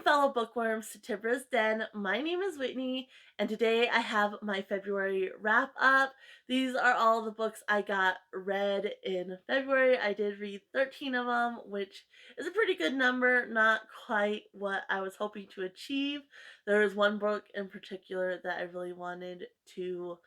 fellow bookworms to Tibra's Den. My name is Whitney, and today I have my February wrap up. These are all the books I got read in February. I did read 13 of them, which is a pretty good number, not quite what I was hoping to achieve. There was one book in particular that I really wanted to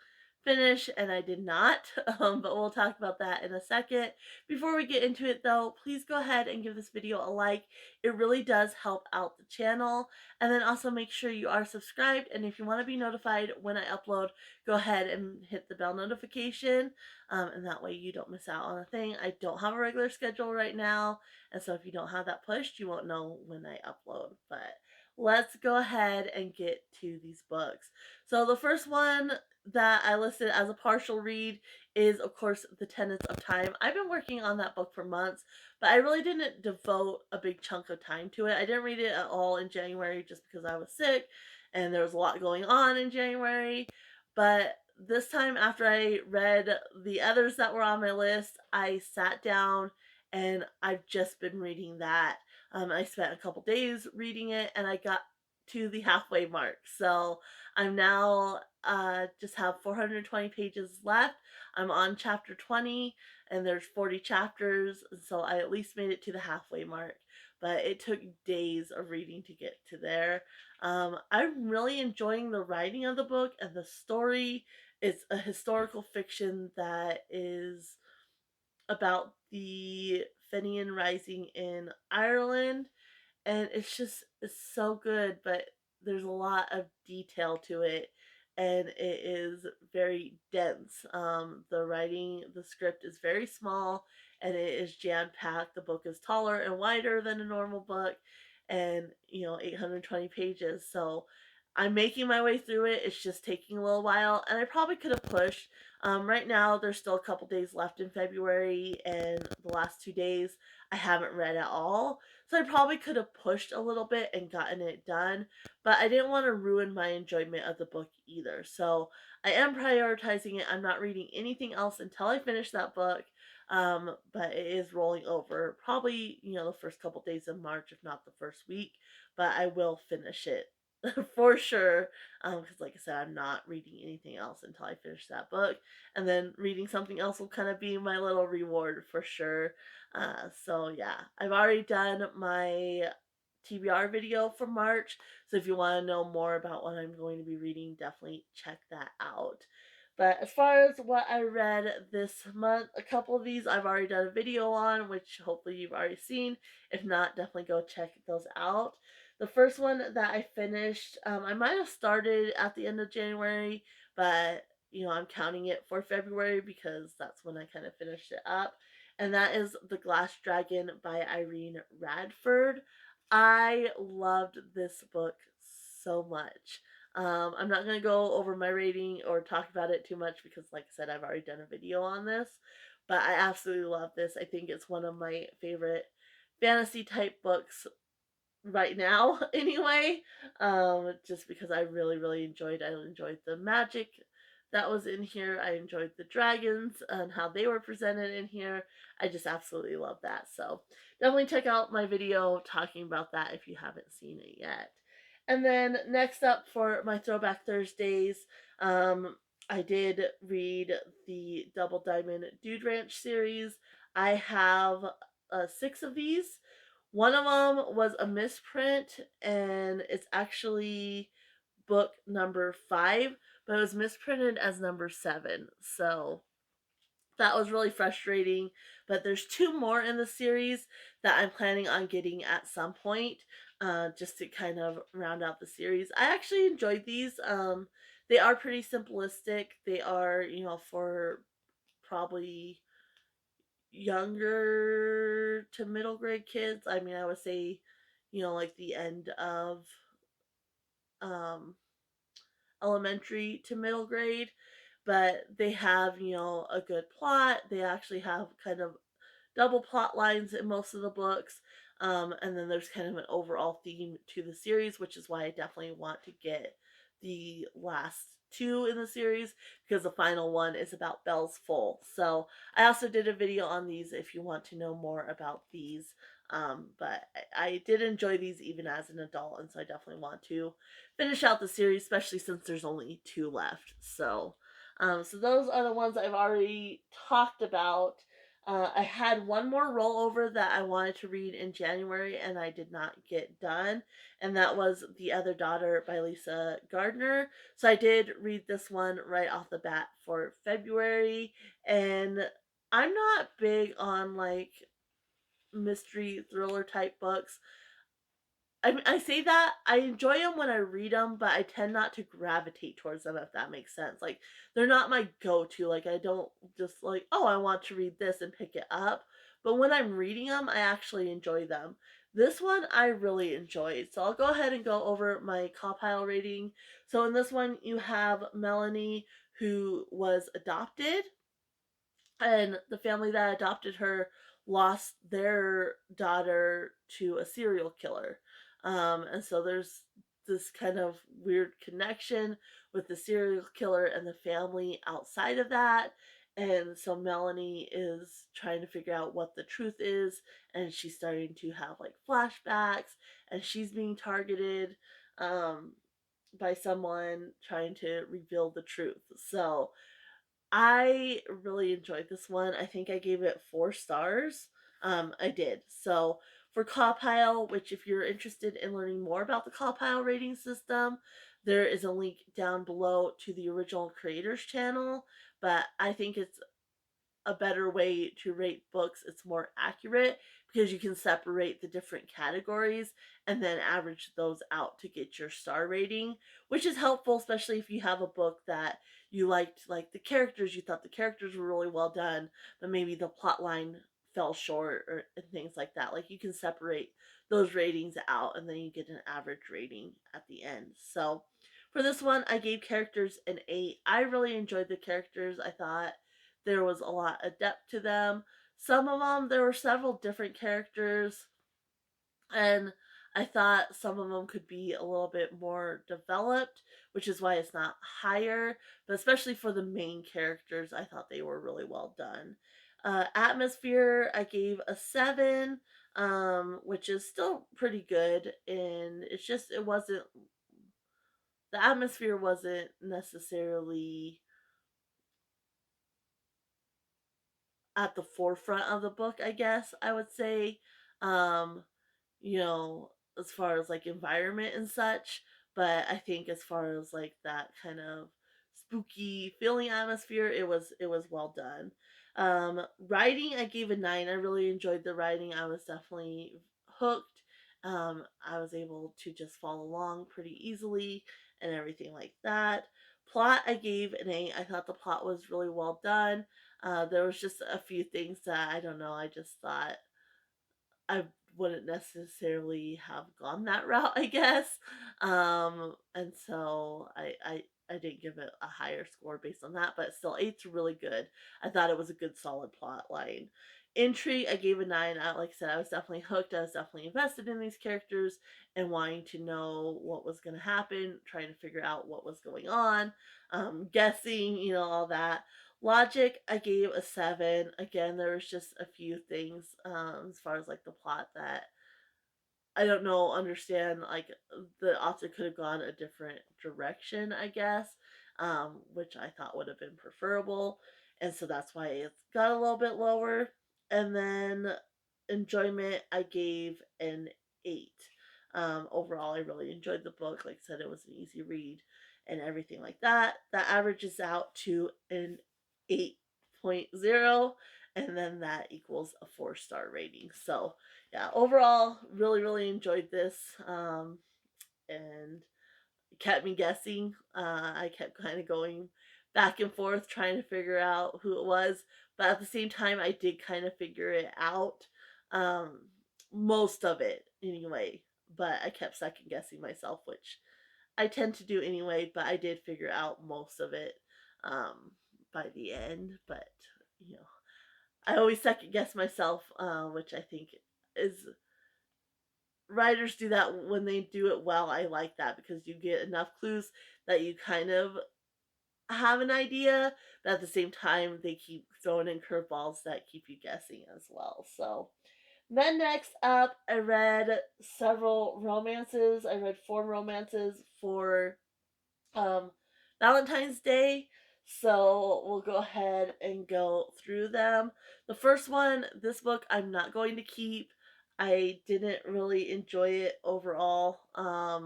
finish, and I did not, but we'll talk about that in a second. Before we get into it though, please go ahead and give this video a like. It really does help out the channel. And then also make sure you are subscribed, and if you want to be notified when I upload, go ahead and hit the bell notification, and that way you don't miss out on a thing. I don't have a regular schedule right now, and so if you don't have that pushed, you won't know when I upload. But let's go ahead and get to these books. So the first one that I listed as a partial read is, of course, The Tenants of Time. I've been working on that book for months, but I really didn't devote a big chunk of time to it. I didn't read it at all in January just because I was sick and there was a lot going on in January. But this time, after I read the others that were on my list, I sat down and I've just been reading that. I spent a couple days reading it and I got to the halfway mark. So I'm now just have 420 pages left. I'm on chapter 20 and there's 40 chapters, so I at least made it to the halfway mark. But it took days of reading to get to there. I'm really enjoying the writing of the book and the story. It's a historical fiction that is about the Fenian Rising in Ireland, and it's so good, but there's a lot of detail to it, and it is very dense. The writing, the script is very small, and it is jam packed. The book is taller and wider than a normal book, and 820 pages. So I'm making my way through it. It's just taking a little while, and I probably could have pushed. Right now, there's still a couple days left in February, and the last 2 days I haven't read at all. So I probably could have pushed a little bit and gotten it done, but I didn't want to ruin my enjoyment of the book either. So I am prioritizing it. I'm not reading anything else until I finish that book. But it is rolling over probably, the first couple days of March, if not the first week, but I will finish it for sure. Because like I said, I'm not reading anything else until I finish that book, and then reading something else will kind of be my little reward for sure. So yeah, I've already done my TBR video for March. So if you want to know more about what I'm going to be reading, definitely check that out. But as far as what I read this month, a couple of these I've already done a video on, which hopefully you've already seen. If not, definitely go check those out. The first one that I finished, I might have started at the end of January, but I'm counting it for February because that's when I kind of finished it up. And that is The Glass Dragon by Irene Radford. I loved this book so much. I'm not going to go over my rating or talk about it too much because, like I said, I've already done a video on this. But I absolutely love this. I think it's one of my favorite fantasy type books right now, anyway. Just because I really enjoyed. I enjoyed the magic that was in here. I enjoyed the dragons and how they were presented in here. I just absolutely love that. So definitely check out my video talking about that if you haven't seen it yet. And then next up for my Throwback Thursdays, I did read the Double Diamond Dude Ranch series. I have 6 of these. One of them was a misprint, and it's actually book number 5, but it was misprinted as number 7. So that was really frustrating. But there's 2 more in the series that I'm planning on getting at some point, just to kind of round out the series. I actually enjoyed these. They are pretty simplistic. They are, for probably younger to middle grade kids. I mean, I would say, like the end of um, elementary to middle grade, but they have, a good plot. They actually have kind of double plot lines in most of the books. And then there's kind of an overall theme to the series, which is why I definitely want to get the last 2 in the series, because the final one is about Belle's Full. So I also did a video on these if you want to know more about these. But I did enjoy these even as an adult, and so I definitely want to finish out the series, especially since there's only two left. So those are the ones I've already talked about. I had one more rollover that I wanted to read in January and I did not get done, and that was The Other Daughter by Lisa Gardner. So I did read this one right off the bat for February, and I'm not big on like mystery thriller type books. I say that I enjoy them when I read them, but I tend not to gravitate towards them if that makes sense. Like they're not my go-to. Like I don't just like, oh, I want to read this and pick it up. But when I'm reading them, I actually enjoy them. This one I really enjoyed. So I'll go ahead and go over my compile rating. So in this one, you have Melanie, who was adopted, and the family that adopted her lost their daughter to a serial killer. And so there's this kind of weird connection with the serial killer and the family outside of that. And so Melanie is trying to figure out what the truth is, and she's starting to have like flashbacks, and she's being targeted um, by someone trying to reveal the truth. So I really enjoyed this one. I think I gave it 4 stars. I did. So for Compile, which if you're interested in learning more about the Compile rating system, there is a link down below to the original creators channel. But I think it's a better way to rate books. It's more accurate because you can separate the different categories and then average those out to get your star rating, which is helpful, especially if you have a book that you liked, like the characters, you thought the characters were really well done, but maybe the plot line fell short or and things like that. Like you can separate those ratings out and then you get an average rating at the end. So for this one, I gave characters an 8. I really enjoyed the characters. I thought there was a lot of depth to them. Some of them, there were several different characters, and I thought some of them could be a little bit more developed, which is why it's not higher. But especially for the main characters, I thought they were really well done. Atmosphere, I gave a 7, which is still pretty good, and it's just it wasn't the atmosphere wasn't necessarily at the forefront of the book, I guess I would say. Um, you know, as far as like environment and such, but I think as far as like that kind of spooky feeling atmosphere, it was well done. Writing, I gave a 9. I really enjoyed the writing. I was definitely hooked. I was able to just follow along pretty easily and everything like that. Plot, I gave an 8. I thought the plot was really well done. There was just a few things that I don't know. I just thought I wouldn't necessarily have gone that route, I guess. And so I didn't give it a higher score based on that, but still, eight's really good. I thought it was a good, solid plot line. Intrigue, I gave a 9. Like I said, I was definitely hooked. I was definitely invested in these characters and wanting to know what was going to happen, trying to figure out what was going on, guessing, all that. Logic, I gave a 7. Again, there was just a few things as far as like the plot that I don't know, understand. Like the author could have gone a different direction, I guess, which I thought would have been preferable, and so that's why it's got a little bit lower. And then enjoyment, I gave an 8. Overall, I really enjoyed the book. Like I said, it was an easy read and everything like that. That averages out to an 8.0, and then that equals a 4-star rating. So yeah, overall, really, really enjoyed this. And it kept me guessing. I kept kind of going back and forth trying to figure out who it was, but at the same time, I did kind of figure it out. Um, most of it, anyway. But I kept second guessing myself, which I tend to do anyway. But I did figure out most of it by the end. But you know, I always second guess myself, which I think is writers do that when they do it well. I like that because you get enough clues that you kind of have an idea, but at the same time, they keep throwing in curveballs that keep you guessing as well. So Then next up, I read several romances. I read 4 romances for um, Valentine's Day. So we'll go ahead and go through them. The first one, this book I'm not going to keep. I didn't really enjoy it overall. I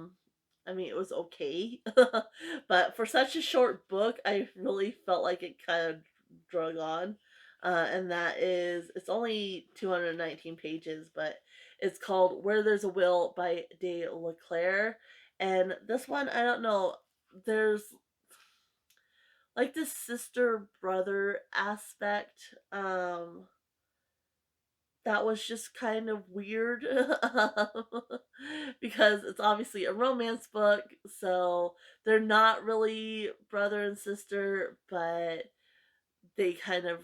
mean, it was okay, but for such a short book, I really felt like it kind of drug on. And that is, it's only 219 pages, but it's called Where There's a Will by De Leclerc. And this one, I don't know, there's like this sister brother aspect that was just kind of weird because it's obviously a romance book, so they're not really brother and sister, but they kind of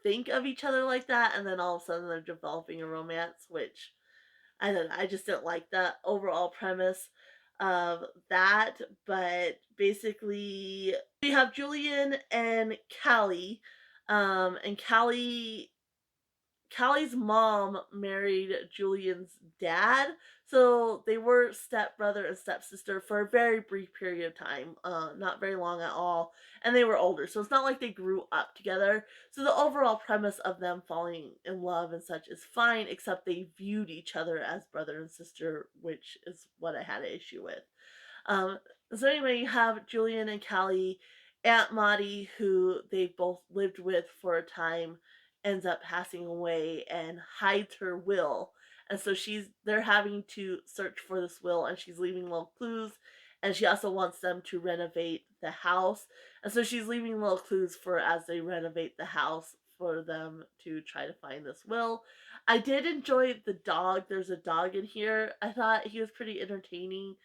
think of each other like that, and then all of a sudden they're developing a romance, which I don't know, I just didn't like the overall premise of that. But basically, we have Julian and Callie, and Callie's mom married Julian's dad, so they were stepbrother and stepsister for a very brief period of time, not very long at all, and they were older, so it's not like they grew up together. So the overall premise of them falling in love and such is fine, except they viewed each other as brother and sister, which is what I had an issue with. Um, so anyway, you have Julian and Callie. Aunt Maudie, who they've both lived with for a time, ends up passing away and hides her will. And so they're having to search for this will, and she's leaving little clues. And she also wants them to renovate the house. And so she's leaving little clues for as they renovate the house for them to try to find this will. I did enjoy the dog. There's a dog in here. I thought he was pretty entertaining,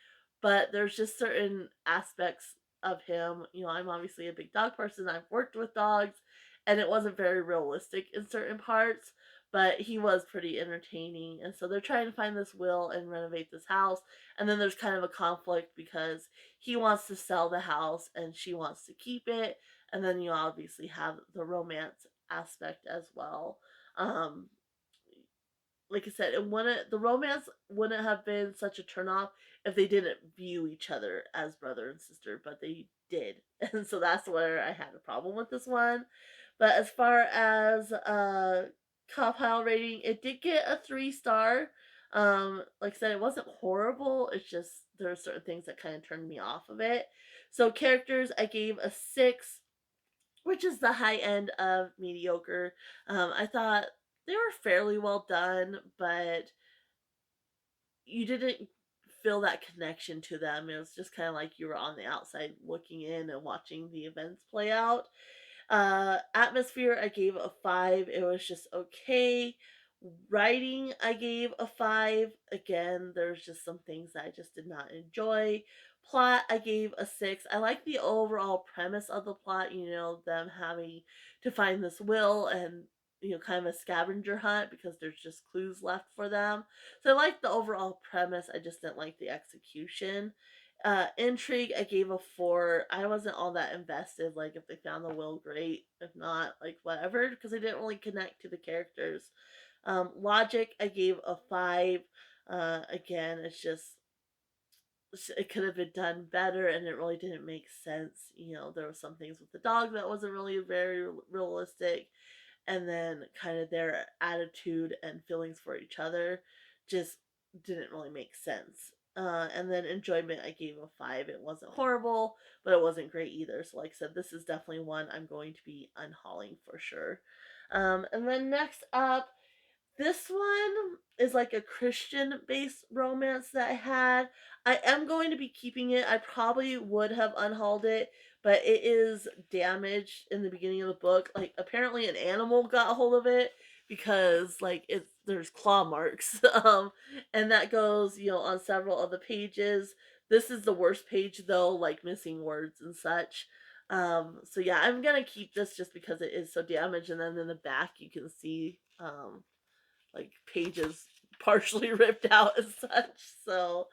but there's just certain aspects of him. You know, I'm obviously a big dog person. I've worked with dogs, and it wasn't very realistic in certain parts, but he was pretty entertaining. And so they're trying to find this will and renovate this house. And then there's kind of a conflict because he wants to sell the house and she wants to keep it. And then you obviously have the romance aspect as well. Um, like I said, the romance wouldn't have been such a turnoff if they didn't view each other as brother and sister, but they did, and so that's where I had a problem with this one. But as far as compile rating, it did get a 3 star. Like I said, it wasn't horrible. It's just there are certain things that kind of turned me off of it. So characters, I gave a 6, which is the high end of mediocre. I thought they were fairly well done, but you didn't feel that connection to them. It was just kind of like you were on the outside looking in and watching the events play out. Atmosphere, I gave a 5. It was just okay. Writing, I gave a 5. Again, there's just some things that I just did not enjoy. Plot, I gave a 6. I like the overall premise of the plot, you know, them having to find this will and, you know, kind of a scavenger hunt because there's just clues left for them. So I like the overall premise, I just didn't like the execution. Intrigue, I gave a 4. I wasn't all that invested. Like, if they found the will, great. If not, like, whatever, because I didn't really connect to the characters. Logic, I gave a 5. Again, it's just, it could have been done better and it really didn't make sense. You know, there were some things with the dog that wasn't really very realistic, and then kind of their attitude and feelings for each other just didn't really make sense. And then enjoyment, I gave a 5. It wasn't horrible, but it wasn't great either. So, like I said, this is definitely one I'm going to be unhauling for sure. And then next up, this one is like a Christian based romance that I had. I am going to be keeping it. I probably would have unhauled it, but it is damaged in the beginning of the book. Like, apparently an animal got a hold of it because like there's claw marks. And that goes, you know, on several of the pages. This is the worst page though, like missing words and such. So yeah, I'm gonna keep this just because it is so damaged, and then in the back you can see like pages partially ripped out and such. So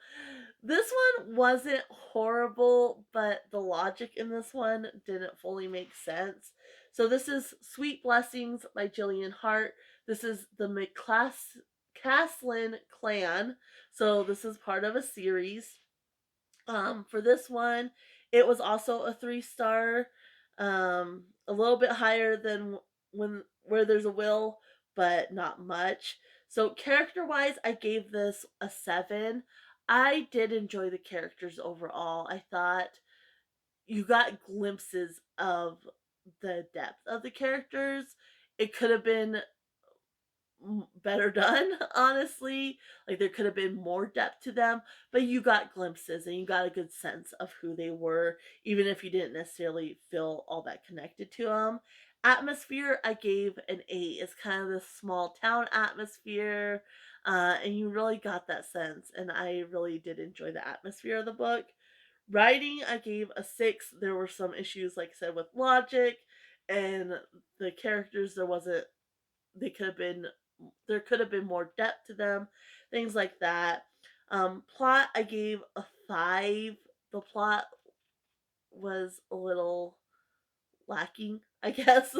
this one wasn't horrible, but the logic in this one didn't fully make sense. So this is Sweet Blessings by Jillian Hart. This is the McCaslin clan. So this is part of a series. For this one, it was also a 3 star, a little bit higher than when where there's a will, but not much. So character wise, I gave this a 7. I did enjoy the characters overall. I thought you got glimpses of the depth of the characters. It could have been better done, honestly. Like there could have been more depth to them, but you got glimpses and you got a good sense of who they were, even if you didn't necessarily feel all that connected to them. Atmosphere, I gave an 8. It's kind of this small town atmosphere, and you really got that sense, and I really did enjoy the atmosphere of the book. Writing, I gave a 6. There were some issues, like I said, with logic and the characters. They could have been there could have been more depth to them, things like that. Plot, I gave a 5. The plot was a little lacking, I guess,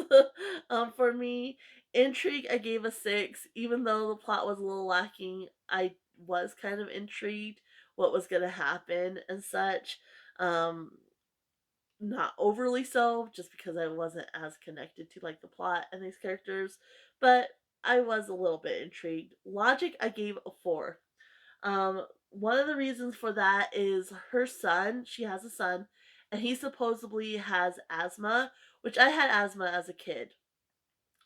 for me. Intrigue, I gave a 6. Even though the plot was a little lacking, I was kind of intrigued what was going to happen and such. Um, Not overly so, just because I wasn't as connected to like the plot and these characters, but I was a little bit intrigued. Logic, I gave a 4. One of the reasons for that is her son. She has a son, and he supposedly has asthma, which I had asthma as a kid.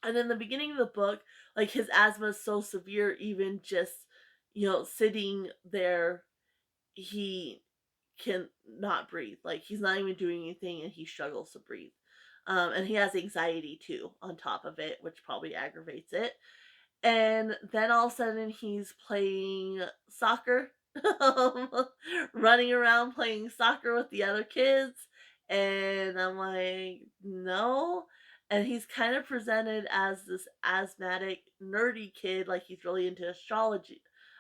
And in the beginning of the book, like his asthma is so severe, even just sitting there, he can not breathe. Like he's not even doing anything and he struggles to breathe. And he has anxiety too on top of it, which probably aggravates it. And then all of a sudden he's playing soccer, running around playing soccer with the other kids. And I'm like, no. And he's kind of presented as this asthmatic, nerdy kid, like he's really into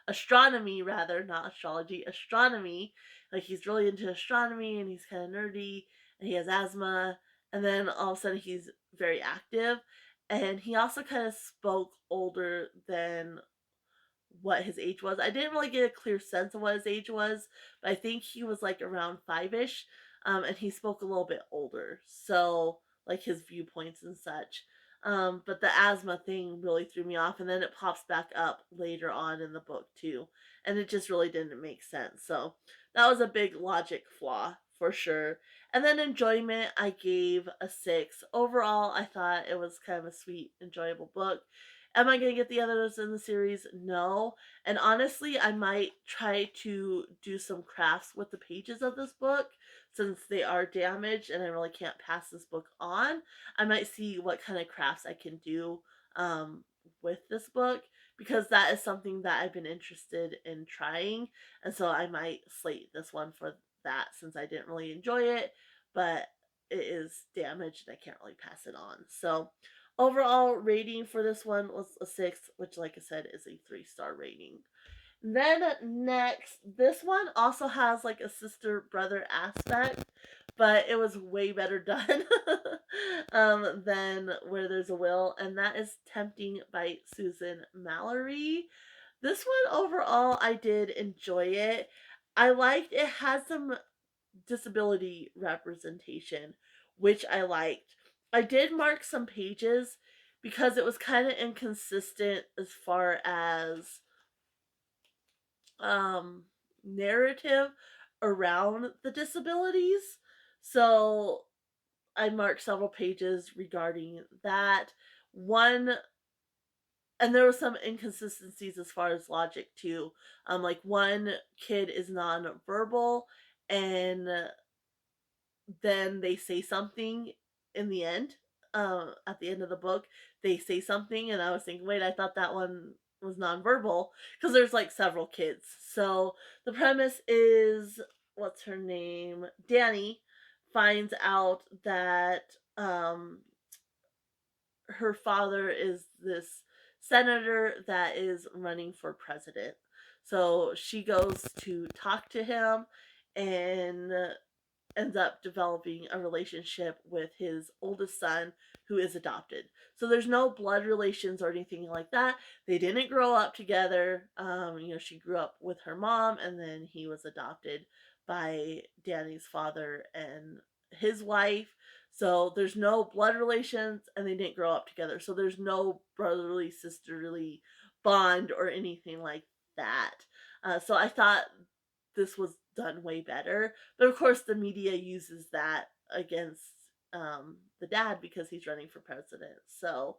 astronomy rather, not astrology, astronomy. Like he's really into astronomy and he's kind of nerdy and he has asthma. And then all of a sudden he's very active, and he also kind of spoke older than what his age was. I didn't really get a clear sense of what his age was, but I think he was like around 5ish, and he spoke a little bit older. So, like his viewpoints and such. But the asthma thing really threw me off, and then it pops back up later on in the book too, and it just really didn't make sense. So that was a big logic flaw for sure. And then enjoyment, I gave a 6. Overall, I thought it was kind of a sweet, enjoyable book. Am I going to get the others in the series? No. And honestly, I might try to do some crafts with the pages of this book since they are damaged and I really can't pass this book on. I might see what kind of crafts I can do with this book, because that is something that I've been interested in trying. And so I might slate this one for that since I didn't really enjoy it, but it is damaged and I can't really pass it on. So overall rating for this one was a 6, which, like I said, is a 3-star rating. Then next, this one also has like a sister brother aspect, but it was way better done than Where There's a Will, and that is Tempting by Susan Mallory. This one overall, I did enjoy it. I liked it had some disability representation, which I liked. I did mark some pages because it was kind of inconsistent as far as narrative around the disabilities. So I marked several pages regarding that. One, and there were some inconsistencies as far as logic too. Like one kid is nonverbal, and then they say something in the end. At the end of the book, they say something, and I was thinking, wait, I thought that one was nonverbal, because there's like several kids. So the premise is, what's her name? Danny finds out that her father is this senator that is running for president. So she goes to talk to him, and ends up developing a relationship with his oldest son who is adopted. So there's no blood relations or anything like that. They didn't grow up together. She grew up with her mom, and then he was adopted by Danny's father and his wife. So there's no blood relations, and they didn't grow up together. So there's no brotherly, sisterly bond or anything like that. So I thought this was done way better. But of course, the media uses that against the dad because he's running for president. So,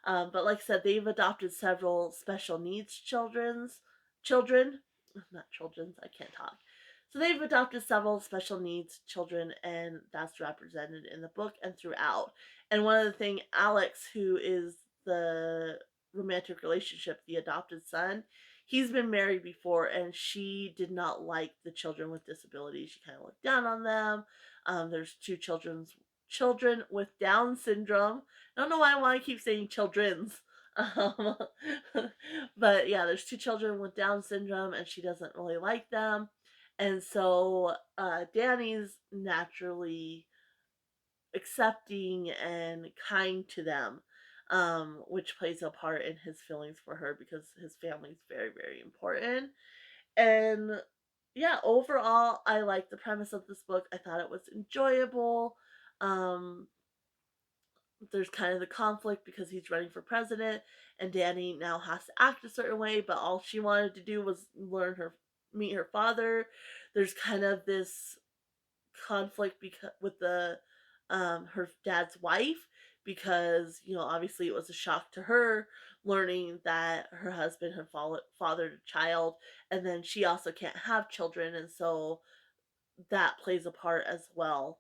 but like I said, they've adopted several special needs children, not children's. I can't talk. So they've adopted several special needs children, and that's represented in the book and throughout. And one of the things, Alex, who is the romantic relationship, the adopted son, he's been married before, and she did not like the children with disabilities. She kind of looked down on them. There's two children with Down syndrome. I don't know why I want to keep saying children's. Um, but yeah, there's two children with Down syndrome, and she doesn't really like them. And so Danny's naturally accepting and kind to them, which plays a part in his feelings for her because his family is very, very important. And yeah, overall, I like the premise of this book. I thought it was enjoyable. Um, there's kind of the conflict because he's running for president, and Danny now has to act a certain way, but all she wanted to do was meet her father. There's kind of this conflict because with the her dad's wife, because obviously it was a shock to her learning that her husband had fathered a child, and then she also can't have children, and so that plays a part as well,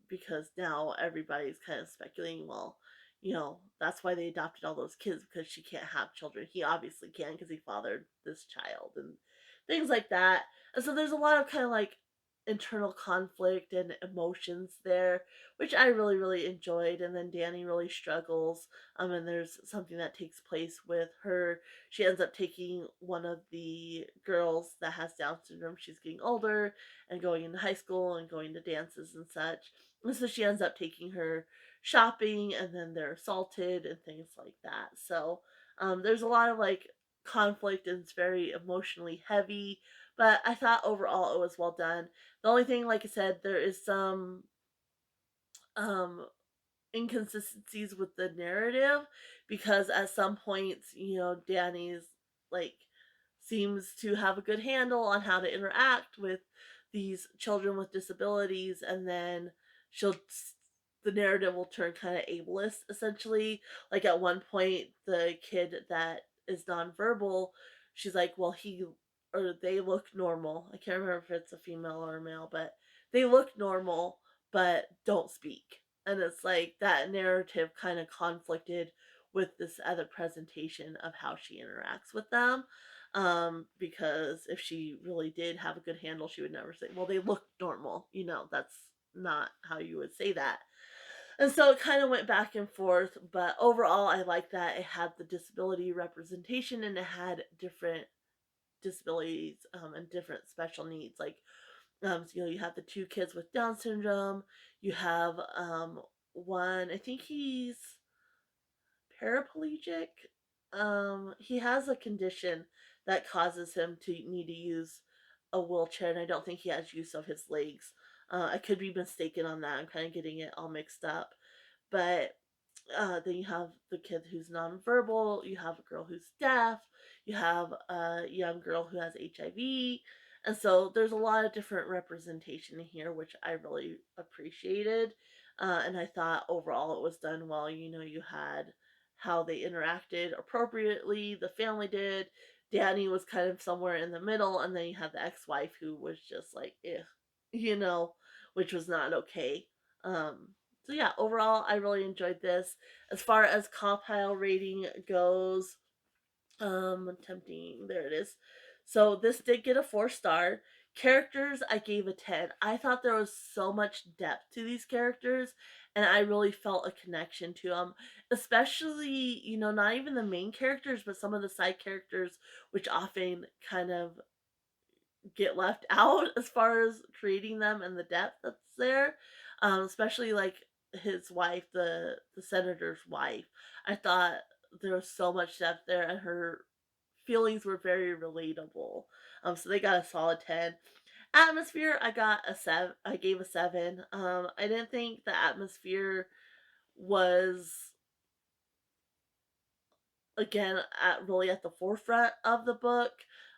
because now everybody's kind of speculating, well, that's why they adopted all those kids, because she can't have children. He obviously can because he fathered this child and things like that. And so there's a lot of kind of like internal conflict and emotions there, which I really, really enjoyed. And then Danny really struggles. And there's something that takes place with her. She ends up taking one of the girls that has Down syndrome. She's getting older and going into high school and going to dances and such. And so she ends up taking her shopping, and then they're assaulted and things like that. So there's a lot of like conflict, and it's very emotionally heavy. But I thought overall it was well done. The only thing, like I said, there is some um, inconsistencies with the narrative, because at some points, Danny's like seems to have a good handle on how to interact with these children with disabilities, and then she'll the narrative will turn kind of ableist essentially. Like at one point, the kid that is nonverbal, she's like, well, he or they look normal. I can't remember if it's a female or a male, but they look normal but don't speak. And it's like that narrative kind of conflicted with this other presentation of how she interacts with them. Because if she really did have a good handle, she would never say, well, they look normal. That's not how you would say that. And so it kind of went back and forth, but overall, I like that it had the disability representation, and it had different disabilities, and different special needs. Like, so, you have the two kids with Down syndrome. You have one, I think he's paraplegic. He has a condition that causes him to need to use a wheelchair, and I don't think he has use of his legs. I could be mistaken on that. I'm kind of getting it all mixed up. But then you have the kid who's nonverbal. You have a girl who's deaf. You have a young girl who has HIV. And so there's a lot of different representation in here, which I really appreciated. And I thought overall it was done well. You had how they interacted appropriately, the family did. Danny was kind of somewhere in the middle, and then you had the ex wife who was just like, eh, you know, which was not okay. Um, so yeah, overall, I really enjoyed this. As far as compile rating goes, tempting. There it is. So this did get a 4 star. Characters, I gave a 10. I thought there was so much depth to these characters, and I really felt a connection to them. Especially, not even the main characters, but some of the side characters, which often kind of get left out as far as creating them and the depth that's there. Especially like his wife, the senator's wife. I thought there was so much depth there, and her feelings were very relatable. So they got a solid 10. Atmosphere, I got a 7. I gave a 7. I didn't think the atmosphere was again really at the forefront of the book.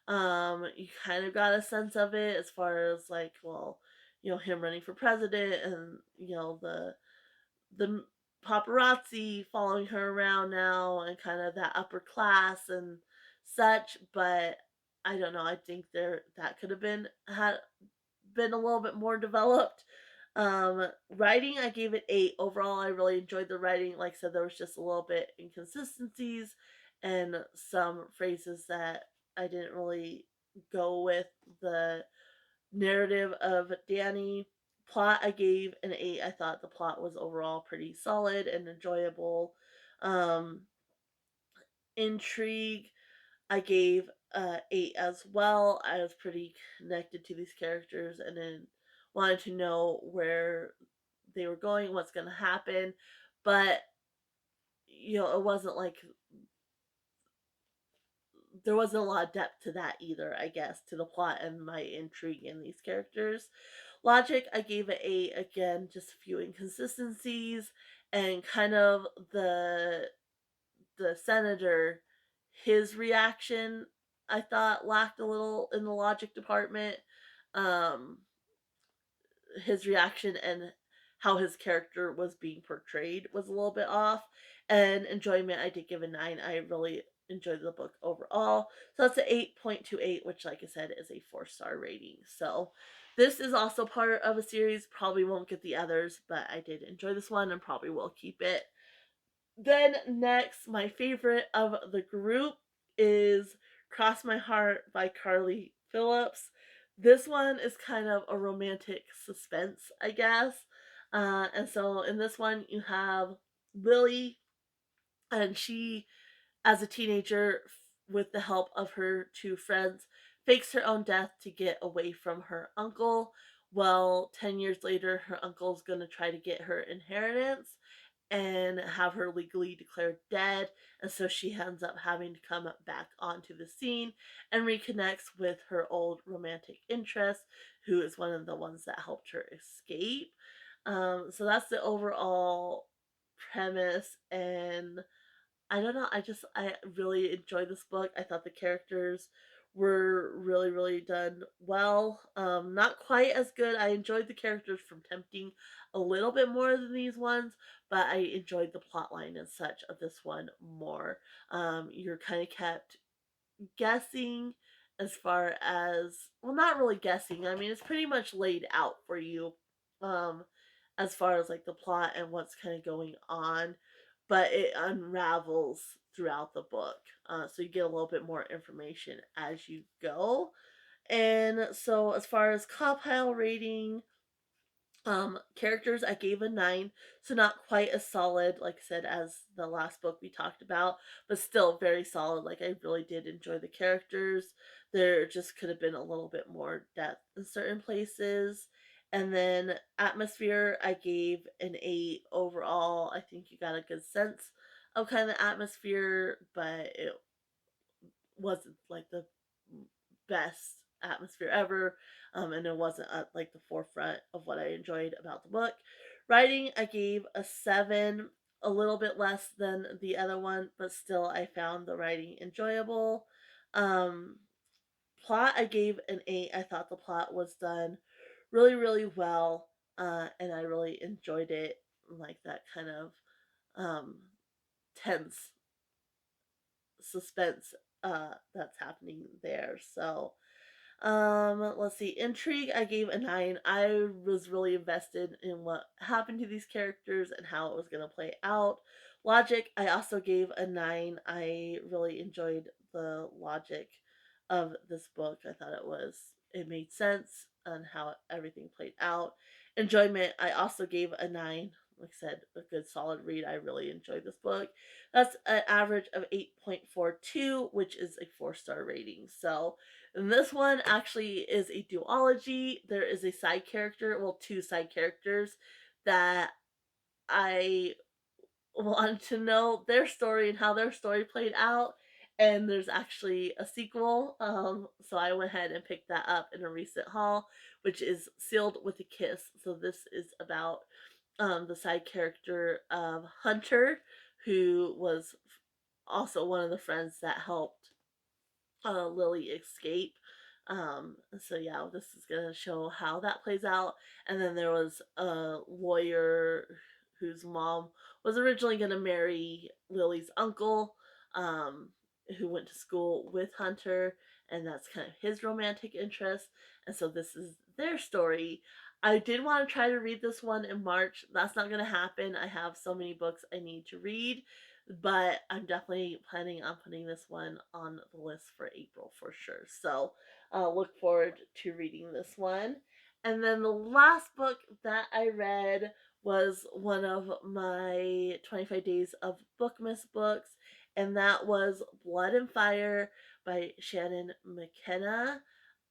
You kind of got a sense of it as far as like, well, him running for president, and the paparazzi following her around now, and kind of that upper class and such. But I don't know. I think that could have been a little bit more developed. Writing, I gave it 8. Overall, I really enjoyed the writing. Like I said, there was just a little bit inconsistencies and some phrases that I didn't really go with the narrative of Danny. Plot, I gave an 8. I thought the plot was overall pretty solid and enjoyable. Um, Intrigue, I gave 8 as well. I was pretty connected to these characters, and then wanted to know where they were going, what's going to happen. But, it wasn't like there wasn't a lot of depth to that either, I guess, to the plot and my intrigue in these characters. Logic, I gave it 8. Again, just a few inconsistencies, and kind of the senator, his reaction, I thought lacked a little in the logic department. Um, his reaction and how his character was being portrayed was a little bit off. And enjoyment, I did give a 9. I really enjoyed the book overall. So that's a 8.28, which, like I said, is a 4-star rating. So this is also part of a series. Probably won't get the others, but I did enjoy this one and probably will keep it. Then next, my favorite of the group is Cross My Heart by Carly Phillips. This one is kind of a romantic suspense, I guess. And so in this one, you have Lily, and she, as a teenager, with the help of her two friends, fakes her own death to get away from her uncle. Well, 10 years later, her uncle's going to try to get her inheritance and have her legally declared dead. And so she ends up having to come back onto the scene and reconnects with her old romantic interest, who is one of the ones that helped her escape. So that's the overall premise. And I don't know. I really enjoyed this book. I thought the characters were really, really done well. Not quite as good. I enjoyed the characters from Tempting a little bit more than these ones, but I enjoyed the plot line and such of this one more. You're kind of kept guessing as far as, well, not really guessing. I mean, it's pretty much laid out for you, um as far as like the plot and what's kind of going on, but it unravels throughout the book. So you get a little bit more information as you go. And so as far as compile rating, characters, I gave a 9, so not quite as solid, like I said, as the last book we talked about, but still very solid. Like, I really did enjoy the characters. There just could have been a little bit more depth in certain places. And then atmosphere, I gave an 8 overall. I think you got a good sense of kind of the atmosphere, but it wasn't like the best atmosphere ever, and it wasn't at like the forefront of what I enjoyed about the book. Writing, I gave a 7, a little bit less than the other one, but still I found the writing enjoyable. Um, Plot, I gave an 8. I thought the plot was done really, really well, and I really enjoyed it. Like that kind of um, tense suspense that's happening there. So let's see. Intrigue, I gave a 9. I was really invested in what happened to these characters and how it was going to play out. Logic, I also gave a 9. I really enjoyed the logic of this book. I thought it made sense and how everything played out. Enjoyment, I also gave a 9. like I said, a good solid read. I really enjoyed this book. That's an average of 8.42, which is a 4-star rating. So, and this one actually is a duology. There is a side character, well, two side characters that I wanted to know their story and how their story played out. And there's actually a sequel. So I went ahead and picked that up in a recent haul, which is Sealed with a Kiss. So this is about the side character of Hunter, who was also one of the friends that helped Lily escape. So yeah, this is gonna show how that plays out. And then there was a lawyer whose mom was originally gonna marry Lily's uncle, um, who went to school with Hunter, and that's kind of his romantic interest. And so this is their story. I did want to try to read this one in March. That's not gonna happen. I have so many books I need to read, but I'm definitely planning on putting this one on the list for April for sure. So look forward to reading this one. And then the last book that I read was one of my 25 Days of Bookmas books, and that was Blood and Fire by Shannon Mckenna.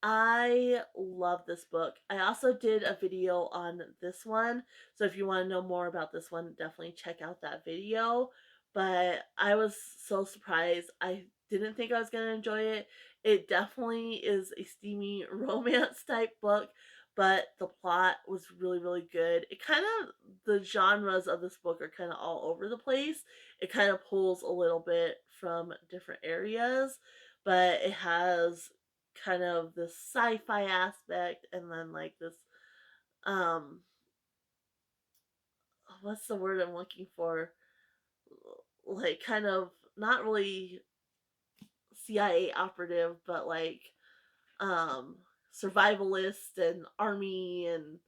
I love this book. I also did a video on this one, so if you want to know more about this one, definitely check out that video. But I was so surprised. I didn't think I was going to enjoy it. It definitely is a steamy romance type book, but the plot was really, really good. It kind of, the genres of this book are kind of all over the place. It kind of pulls a little bit from different areas, but it has kind of this sci-fi aspect and then like this um what's the word I'm looking for, like kind of not really CIA operative, but like um survivalist and army and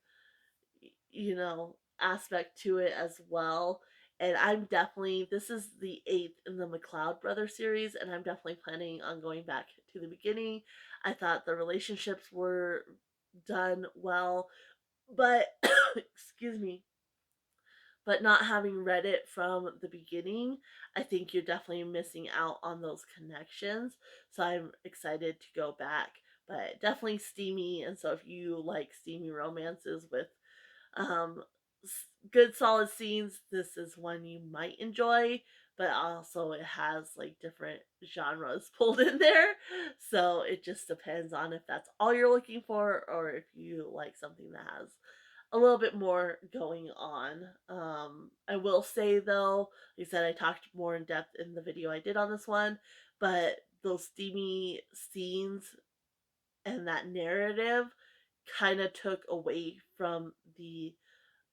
aspect to it as well. And I'm definitely, this is the eighth in the McLeod Brothers series, and I'm definitely planning on going back to the beginning. I thought the relationships were done well, but excuse me, but not having read it from the beginning, I think you're definitely missing out on those connections. So I'm excited to go back, but definitely steamy. And so if you like steamy romances with um, good solid scenes, this is one you might enjoy. But also, it has like different genres pulled in there. So it just depends on if that's all you're looking for or if you like something that has a little bit more going on. I will say though, like I said, I talked more in depth in the video I did on this one, but those steamy scenes and that narrative kind of took away from the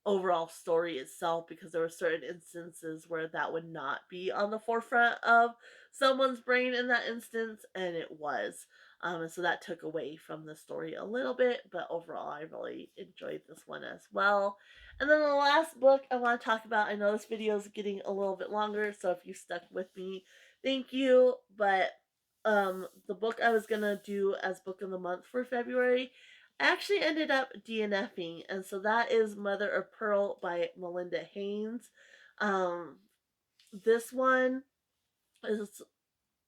overall story itself, because there were certain instances where that would not be on the forefront of someone's brain in that instance, and it was. And so that took away from the story a little bit, but overall, I really enjoyed this one as well. And then the last book I want to talk about, I know this video is getting a little bit longer, so if you stuck with me, thank you. But the book I was gonna do as book of the month for February, I actually ended up DNFing, and so that is Mother of Pearl by Melinda Haynes. Um, this one is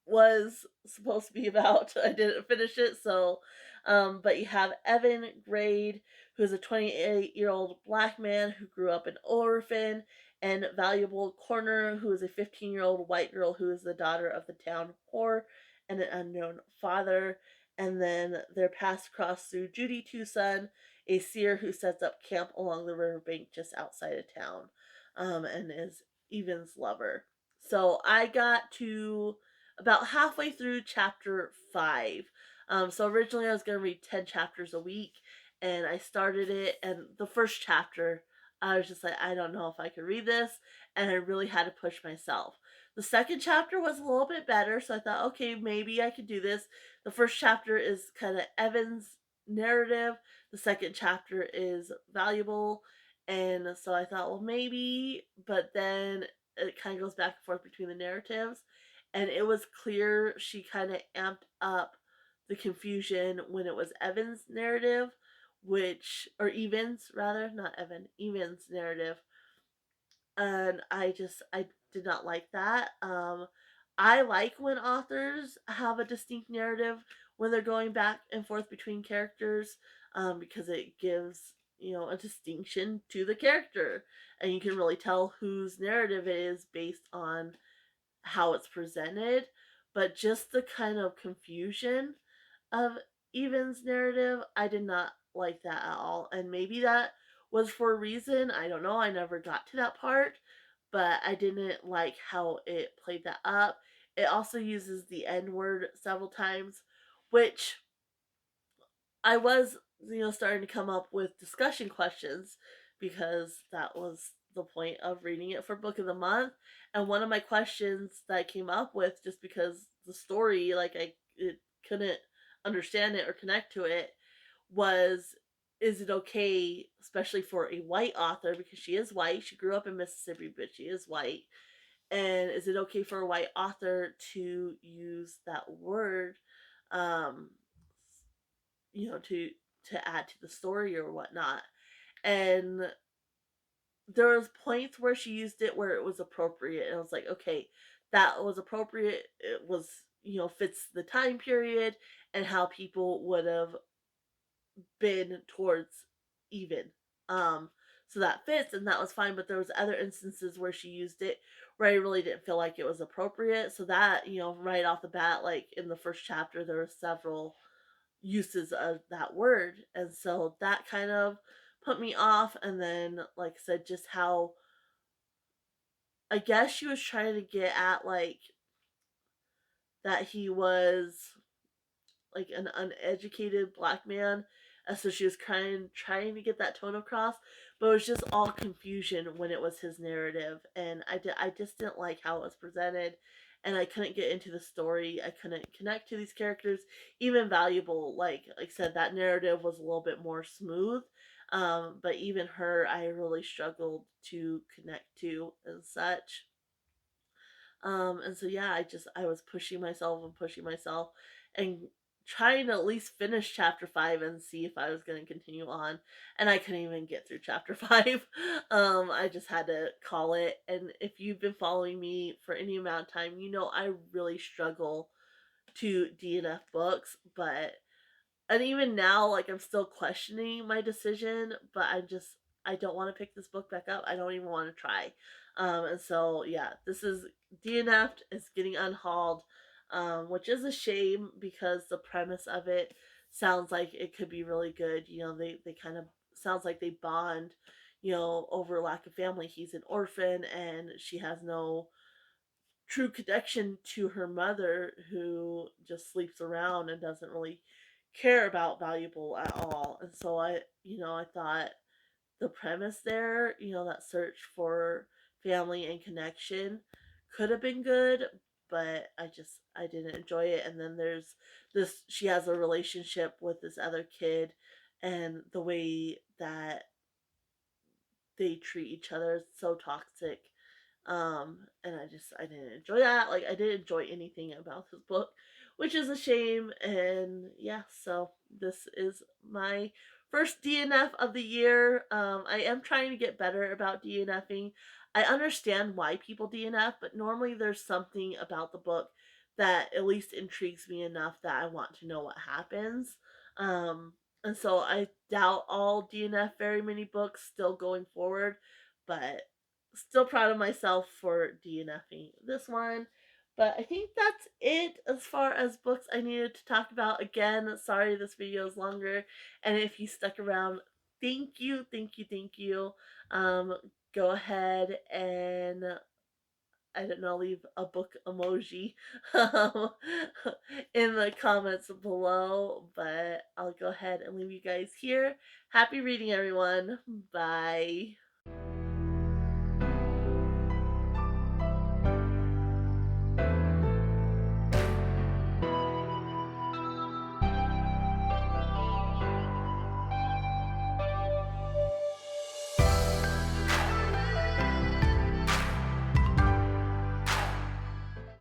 was supposed to be about. I didn't finish it, so but you have Evan Grade, who's a 28-year-old black man who grew up an orphan, and Valuable Corner, who is a 15-year-old white girl who is the daughter of the town poor and an unknown father. And then their paths cross through Judy Tucson, a seer who sets up camp along the riverbank just outside of town, and is Evan's lover. So I got to about halfway through chapter 5. So originally I was going to read 10 chapters a week, and I started it, and the first chapter, I was just like, I don't know if I could read this, and I really had to push myself. The second chapter was a little bit better, so I thought, okay, maybe I could do this. The first chapter is kind of Evan's narrative, the second chapter is Valuable, and so I thought, well, maybe, but then it kind of goes back and forth between the narratives, and it was clear she kind of amped up the confusion when it was Evan's narrative, which, or Evans rather, not Evan, Evans narrative, and I did not like that. I like when authors have a distinct narrative when they're going back and forth between characters, because it gives, a distinction to the character, and you can really tell whose narrative it is based on how it's presented. But just the kind of confusion of Evan's narrative, I did not like that at all. And maybe that was for a reason. I don't know. I never got to that part, but I didn't like how it played that up. It also uses the N word several times, which I was, starting to come up with discussion questions because that was the point of reading it for book of the month. And one of my questions that I came up with, just because the story, like it couldn't understand it or connect to it, was, is it okay, especially for a white author, because she is white, she grew up in Mississippi, but she is white, and is it okay for a white author to use that word, um, to add to the story or whatnot? And there was points where she used it where it was appropriate, and I was like, okay, that was appropriate. It was, fits the time period and how people would have been towards even. Um, so that fits, and that was fine. But there was other instances where she used it where I really didn't feel like it was appropriate. So that, right off the bat, like in the first chapter, there were several uses of that word, and so that kind of put me off. And then, like I said, just how I guess she was trying to get at, like, that he was like an uneducated black man, and so she was trying to get that tone across, but it was just all confusion when it was his narrative, and I just didn't like how it was presented, and I couldn't get into the story. I couldn't connect to these characters, even valuable. Like I said, that narrative was a little bit more smooth, but even her, I really struggled to connect to and such. And so yeah, I was pushing myself and pushing myself and trying to at least finish chapter 5 and see if I was going to continue on. And I couldn't even get through chapter 5. I just had to call it. And if you've been following me for any amount of time, I really struggle to DNF books, but and even now, like, I'm still questioning my decision, but I don't want to pick this book back up. I don't even want to try. And so yeah, this is DNF'd. It's getting unhauled, which is a shame because the premise of it sounds like it could be really good. They kind of sounds like they bond, over lack of family. He's an orphan and she has no true connection to her mother, who just sleeps around and doesn't really care about valuable at all. And so I thought the premise there, that search for family and connection could have been good, but I didn't enjoy it. And then there's this, she has a relationship with this other kid, and the way that they treat each other is so toxic. And I didn't enjoy that. Like, I didn't enjoy anything about this book, which is a shame. And yeah, so this is my first DNF of the year. I am trying to get better about DNFing. I understand why people DNF, but normally there's something about the book that at least intrigues me enough that I want to know what happens. Um, and so I doubt I'll DNF very many books still going forward, but still proud of myself for DNFing this one. But I think that's it as far as books I needed to talk about. Again, sorry this video is longer. And if you stuck around, thank you, thank you, thank you. Um, Go ahead and, I don't know, leave a book emoji um, in the comments below. But I'll go ahead and leave you guys here. Happy reading, everyone. Bye.